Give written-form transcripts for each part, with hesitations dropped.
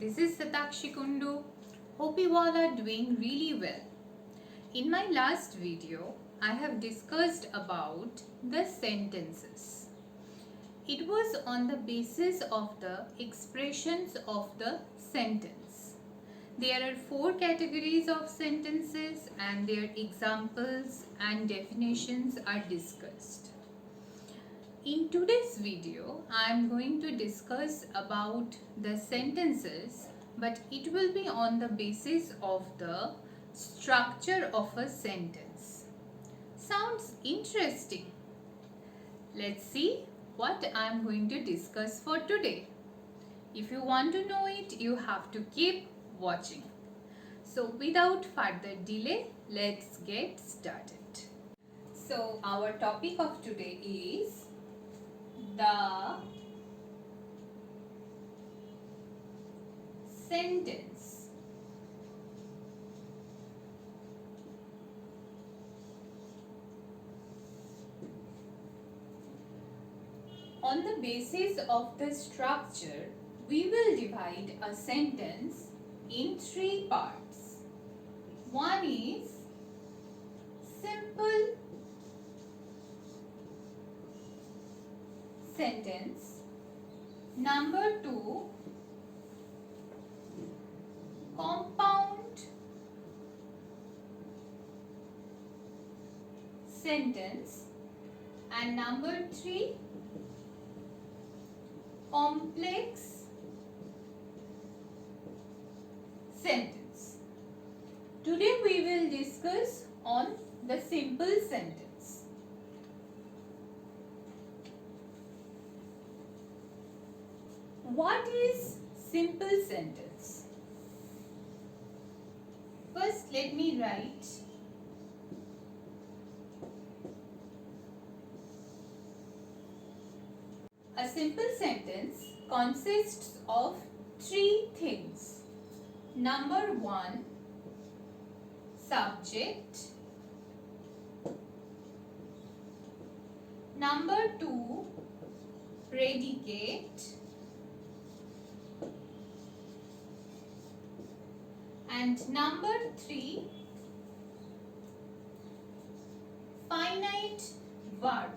this is Satakshi Kundu. Hope you all are doing really well. In my last video, I have discussed about the sentences. It was on the basis of the expressions of the sentence. There are 4 categories of sentences and their examples and definitions are discussed. In today's video, I am going to discuss about the sentences, but it will be on the basis of the structure of a sentence. Sounds interesting. Let's see what I am going to discuss for today. If you want to know it, you have to keep watching. So without further delay, let's get started. So our topic of today is the sentence. On the basis of the structure, we will divide a sentence in 3 parts. One is simple sentence. Number 2, compound sentence. And number 3, complex sentence. Today we will discuss on the simple sentence. What is simple sentence? First, let me write a simple sentence consists of 3 things. Number 1, subject. Number 2, predicate. And number 3, finite verb.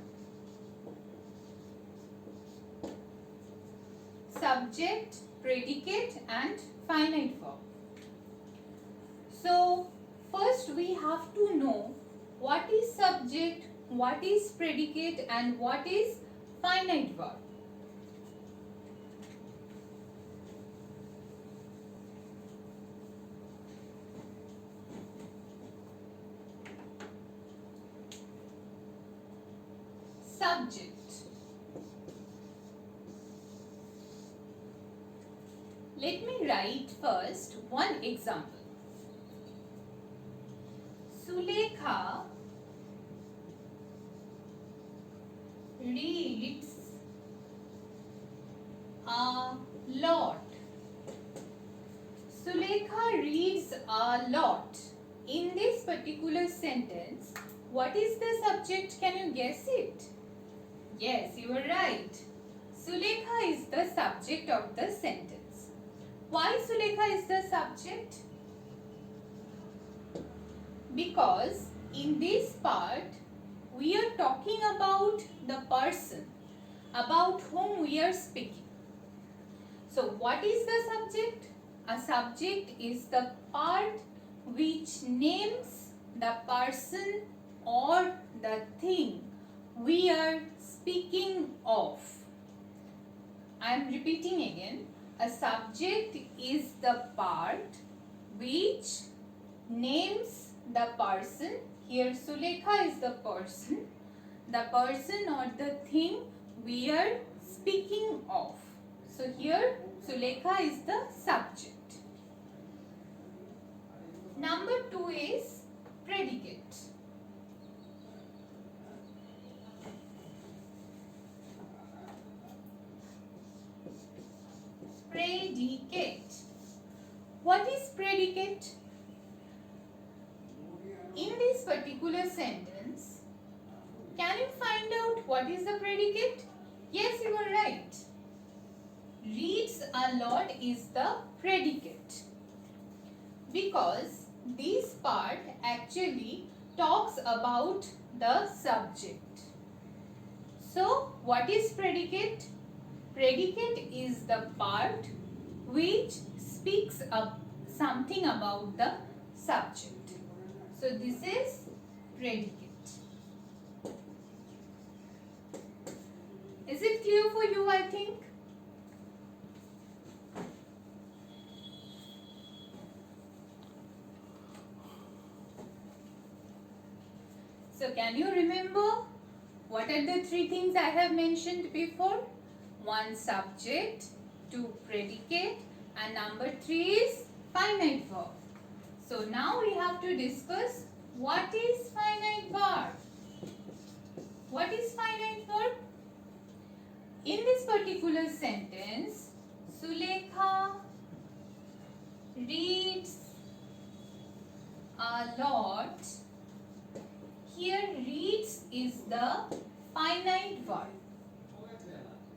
Subject, predicate and finite verb. So first we have to know what is subject, what is predicate and what is finite verb. Subject. Let me write first one example. Sulekha reads a lot. Sulekha reads a lot. In this particular sentence, what is the subject? Can you guess it? Yes, you are right. Sulekha is the subject of the sentence. Why Sulekha is the subject? Because in this part, we are talking about the person about whom we are speaking. So what is the subject? A subject is the part which names the person or the thing we are speaking of. I am repeating again. A subject is the part which names the person. Here Sulekha is the person or the thing we are speaking of. So here Sulekha is the subject. Number 2 is predicate. Predicate. What is predicate? In this particular sentence, can you find out what is the predicate? Yes, you are right. reads a lot is the predicate, because this part actually talks about the subject. So what is predicate? Predicate is the part which speaks up something about the subject. So this is predicate. Is it clear for you, I think? So can you remember what are the three things I have mentioned before? One, subject, two, predicate, and number three is finite verb. So now we have to discuss what is finite verb. What is finite verb? In this particular sentence, Sulekha reads a lot. Here reads is the finite verb.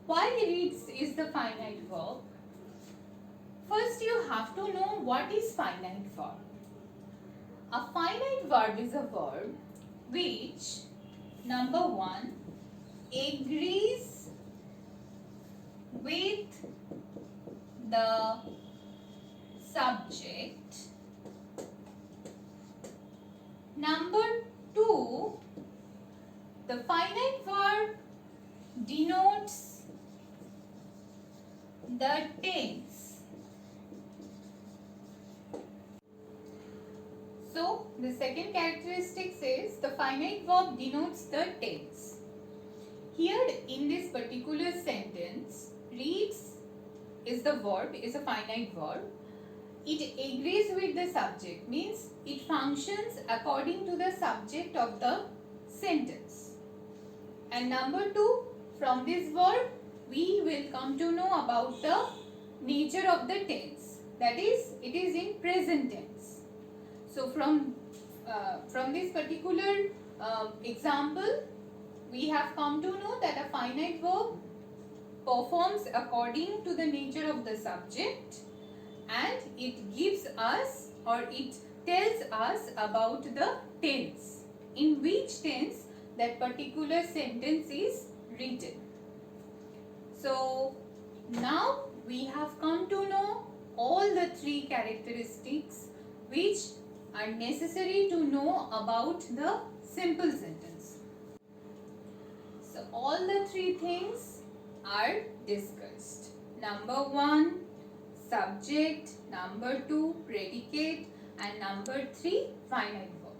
Why reads is the finite verb? First you have to know what is finite verb. A finite verb is a verb which, number one, agrees with the subject. Number two, the finite verb denotes the tense. So the second characteristic says the finite verb denotes the tense. Here in this particular sentence, reads is the verb, is a finite verb. It agrees with the subject, means it functions according to the subject of the sentence. And number two, from this verb we will come to know about the nature of the tense. That is, it is in present tense. So from this particular example, we have come to know that a finite verb performs according to the nature of the subject, and it gives us, or it tells us about the tense, in which tense that particular sentence is written. So now we have come to know all the three characteristics which are necessary to know about the simple sentence. So all the three things are discussed. Number one, subject. Number two, predicate. And number three, finite verb.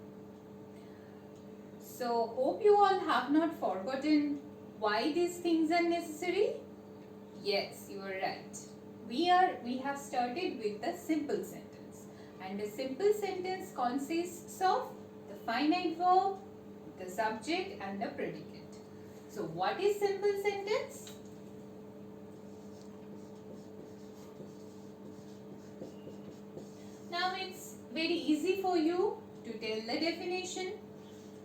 So hope you all have not forgotten why these things are necessary. Yes, you are right. We have started with the simple sentence, and the simple sentence consists of the finite verb, the subject, and the predicate. So what is simple sentence? Now it's very easy for you to tell the definition.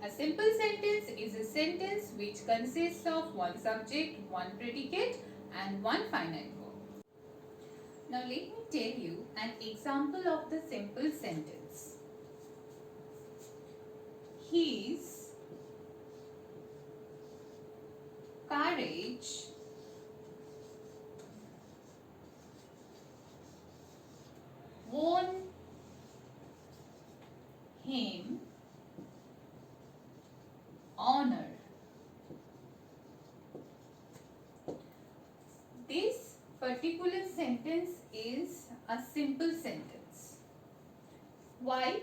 A simple sentence is a sentence which consists of one subject, one predicate, and one finite verb. Now let me tell you an example of the simple sentence. His courage won him honor. This particular sentence is a simple sentence. Why?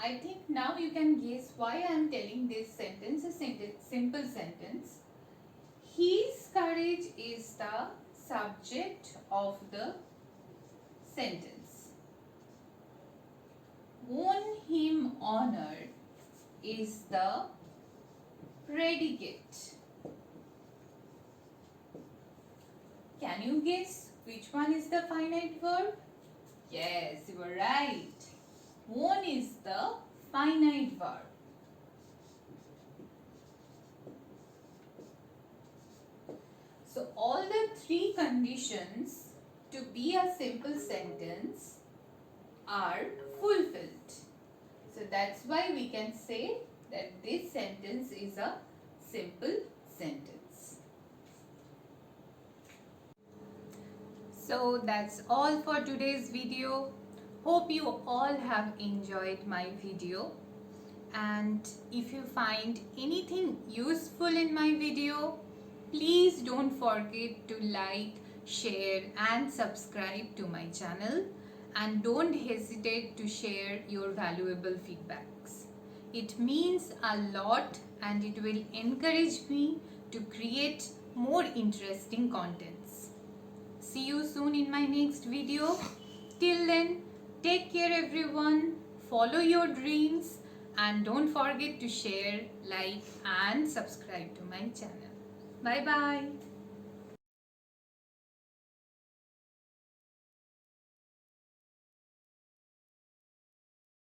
I think now you can guess why I am telling this sentence a simple sentence. His courage is the subject of the sentence. Won him honor is the predicate. Can you guess which one is the finite verb? Yes, you are right. Won is the finite verb. So all the three conditions to be a simple sentence are fulfilled. So that's why we can say that this sentence is a simple sentence. So that's all for today's video. Hope you all have enjoyed my video. And if you find anything useful in my video, please don't forget to like, share and subscribe to my channel, and don't hesitate to share your valuable feedbacks. It means a lot and it will encourage me to create more interesting contents. See you soon in my next video. Till then, take care everyone, follow your dreams and don't forget to share, like and subscribe to my channel. Bye bye.